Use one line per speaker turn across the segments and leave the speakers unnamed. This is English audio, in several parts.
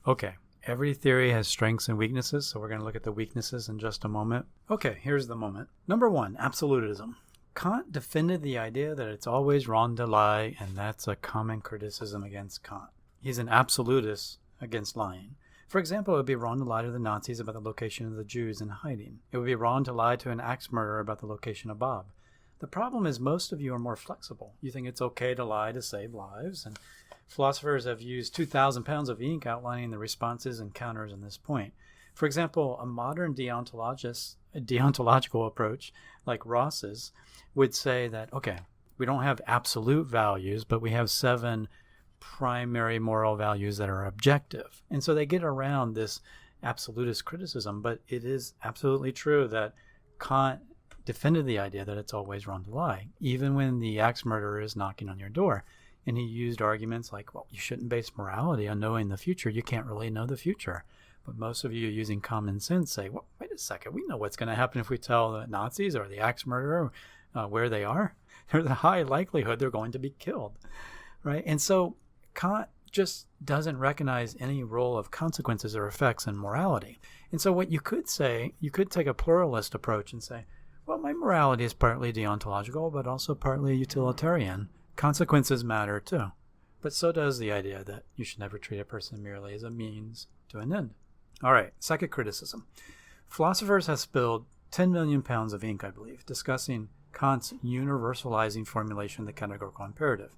Okay, every theory has strengths and weaknesses, so we're going to look at the weaknesses in just a moment. Okay, here's the moment. Number 1, absolutism. Kant defended the idea that it's always wrong to lie, and that's a common criticism against Kant. He's an absolutist against lying. For example, it would be wrong to lie to the Nazis about the location of the Jews in hiding. It would be wrong to lie to an axe murderer about the location of Bob. The problem is most of you are more flexible. You think it's okay to lie to save lives, and philosophers have used 2,000 pounds of ink outlining the responses and counters on this point. For example, a modern deontological approach, like Ross's, would say that, okay, we don't have absolute values, but we have 7 primary moral values that are objective. And so they get around this absolutist criticism, but it is absolutely true that Kant defended the idea that it's always wrong to lie, even when the axe murderer is knocking on your door. And he used arguments like, well, you shouldn't base morality on knowing the future. You can't really know the future. But most of you using common sense say, well, wait a second, we know what's going to happen if we tell the Nazis or the axe murderer where they are. There's a high likelihood they're going to be killed, right? And so Kant just doesn't recognize any role of consequences or effects in morality. And so what you could say, you could take a pluralist approach and say, well, my morality is partly deontological, but also partly utilitarian. Consequences matter too. But so does the idea that you should never treat a person merely as a means to an end. All right, second criticism. Philosophers have spilled 10 million pounds of ink, I believe, discussing Kant's universalizing formulation of the categorical imperative.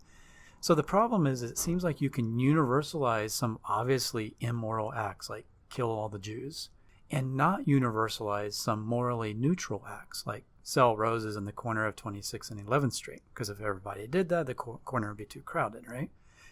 So the problem is it seems like you can universalize some obviously immoral acts, like kill all the Jews, and not universalize some morally neutral acts, like sell roses in the corner of 26th and 11th Street, because if everybody did that, the corner would be too crowded, right?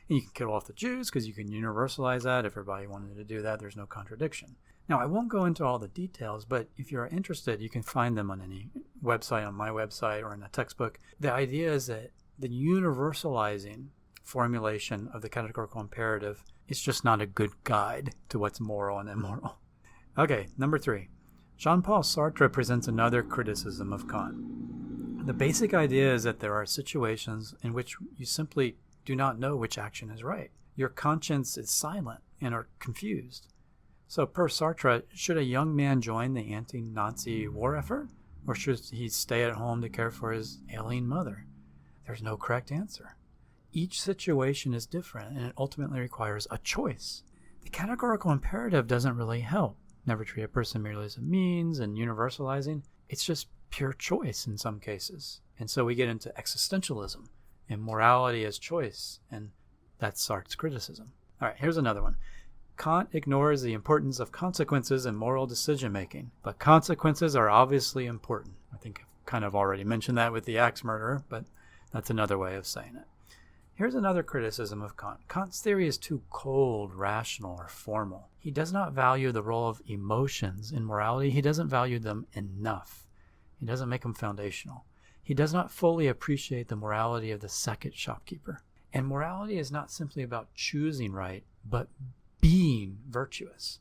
And you can kill off the Jews because you can universalize that. If everybody wanted to do that, there's no contradiction. Now, I won't go into all the details, but if you're interested, you can find them on any website, on my website, or in a textbook. The idea is that the universalizing formulation of the categorical imperative is just not a good guide to what's moral and immoral. Okay, number 3. Jean-Paul Sartre presents another criticism of Kant. The basic idea is that there are situations in which you simply do not know which action is right. Your conscience is silent and are confused. So per Sartre, should a young man join the anti-Nazi war effort, or should he stay at home to care for his ailing mother? There's no correct answer. Each situation is different, and it ultimately requires a choice. The categorical imperative doesn't really help. Never treat a person merely as a means, and universalizing, it's just pure choice in some cases. And so we get into existentialism and morality as choice, and that's Sartre's criticism. All right, here's another one. Kant ignores the importance of consequences in moral decision-making, but consequences are obviously important. I think I've kind of already mentioned that with the axe murderer, but that's another way of saying it. Here's another criticism of Kant. Kant's theory is too cold, rational, or formal. He does not value the role of emotions in morality. He doesn't value them enough. He doesn't make them foundational. He does not fully appreciate the morality of the second shopkeeper. And morality is not simply about choosing right, but being virtuous.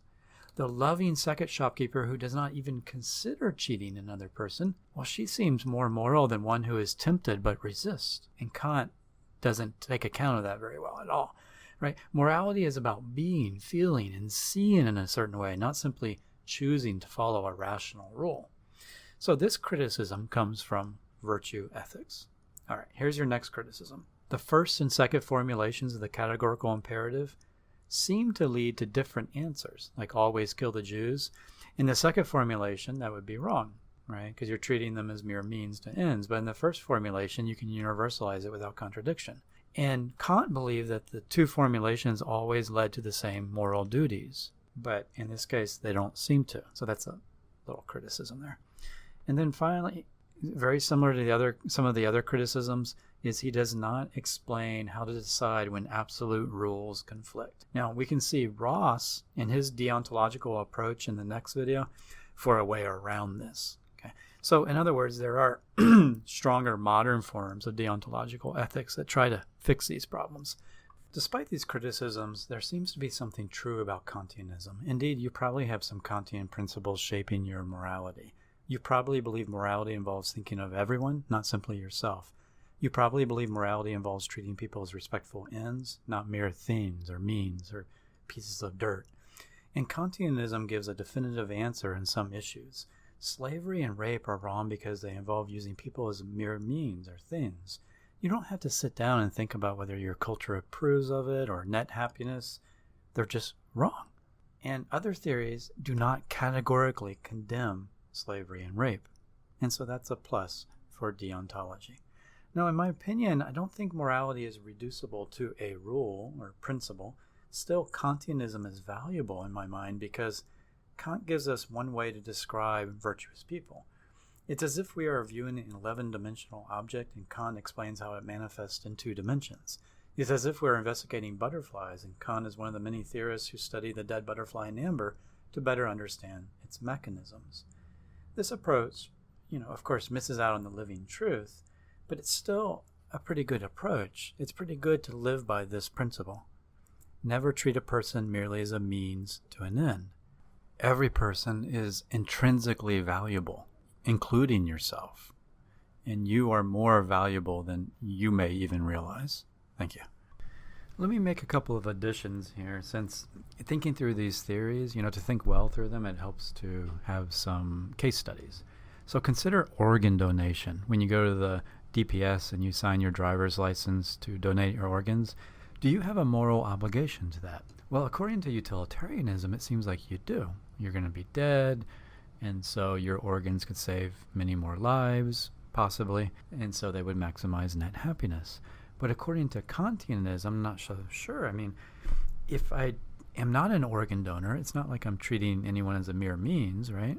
The loving second shopkeeper who does not even consider cheating another person, well, she seems more moral than one who is tempted but resists. And Kant doesn't take account of that very well at all, right? Morality is about being, feeling, and seeing in a certain way, not simply choosing to follow a rational rule. So this criticism comes from virtue ethics. All right, here's your next criticism. The first and second formulations of the categorical imperative seem to lead to different answers, like always kill the Jews. In the second formulation, that would be wrong, right? Because you're treating them as mere means to ends. But in the first formulation, you can universalize it without contradiction. And Kant believed that the two formulations always led to the same moral duties. But in this case, they don't seem to. So that's a little criticism there. And then finally, very similar to some of the other criticisms, is he does not explain how to decide when absolute rules conflict. Now, we can see Ross in his deontological approach in the next video for a way around this. Okay, so in other words, there are stronger modern forms of deontological ethics that try to fix these problems. Despite these criticisms, there seems to be something true about Kantianism. Indeed, you probably have some Kantian principles shaping your morality. You probably believe morality involves thinking of everyone, not simply yourself. You probably believe morality involves treating people as respectful ends, not mere things or means or pieces of dirt. And Kantianism gives a definitive answer in some issues. Slavery and rape are wrong because they involve using people as mere means or things. You don't have to sit down and think about whether your culture approves of it or net happiness. They're just wrong. And other theories do not categorically condemn slavery and rape. And so that's a plus for deontology. Now, in my opinion, I don't think morality is reducible to a rule or principle. Still, Kantianism is valuable in my mind because Kant gives us one way to describe virtuous people. It's as if we are viewing an 11-dimensional object, and Kant explains how it manifests in 2 dimensions. It's as if we're investigating butterflies, and Kant is one of the many theorists who study the dead butterfly in amber to better understand its mechanisms. This approach, of course, misses out on the living truth, but it's still a pretty good approach. It's pretty good to live by this principle. Never treat a person merely as a means to an end. Every person is intrinsically valuable, including yourself. And you are more valuable than you may even realize. Thank you. Let me make a couple of additions here, since thinking through these theories, to think well through them, it helps to have some case studies. So consider organ donation. When you go to the DPS and you sign your driver's license to donate your organs, do you have a moral obligation to that? Well, according to utilitarianism, it seems like you do. You're going to be dead, and so your organs could save many more lives, possibly, and so they would maximize net happiness. But according to Kantianism, I'm not so sure. If I am not an organ donor, it's not like I'm treating anyone as a mere means, right?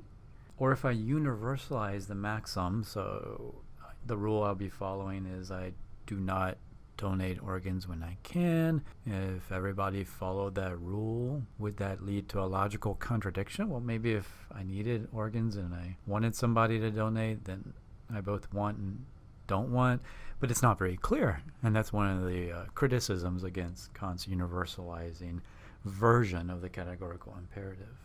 Or if I universalize the maxim, so the rule I'll be following is I do not donate organs when I can. If everybody followed that rule, would that lead to a logical contradiction? Well, maybe if I needed organs and I wanted somebody to donate, then I both want and don't want, but it's not very clear. And that's one of the criticisms against Kant's universalizing version of the categorical imperative.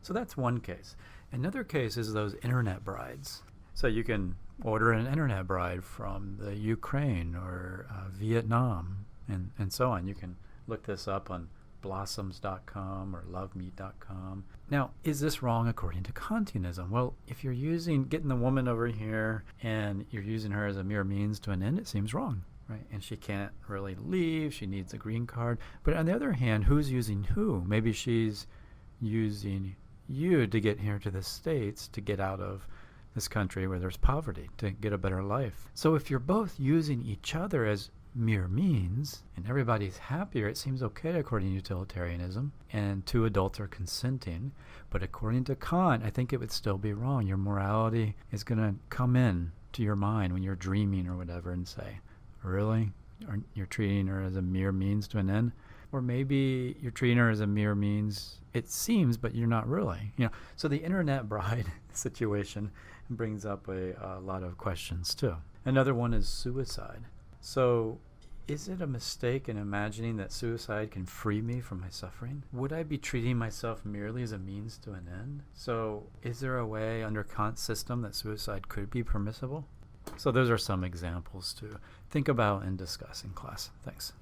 So that's one case. Another case is those internet brides. So you can order an internet bride from the Ukraine or Vietnam and so on. You can look this up on blossoms.com or lovemeet.com. Now, is this wrong according to Kantianism? Well, if you're getting the woman over here and you're using her as a mere means to an end, it seems wrong, right? And she can't really leave. She needs a green card. But on the other hand, who's using who? Maybe she's using you to get here to the States, to get out of this country where there's poverty, to get a better life. So if you're both using each other as mere means and everybody's happier, it seems okay according to utilitarianism, and 2 adults are consenting. But according to Kant, I think it would still be wrong. Your morality is going to come in to your mind when you're dreaming or whatever and say, really? You're treating her as a mere means to an end? Or maybe you're treating her as a mere means, it seems, but you're not really. So the internet bride situation brings up a lot of questions too. Another one is suicide. So is it a mistake in imagining that suicide can free me from my suffering? Would I be treating myself merely as a means to an end? So is there a way under Kant's system that suicide could be permissible? So those are some examples to think about and discuss in class. Thanks.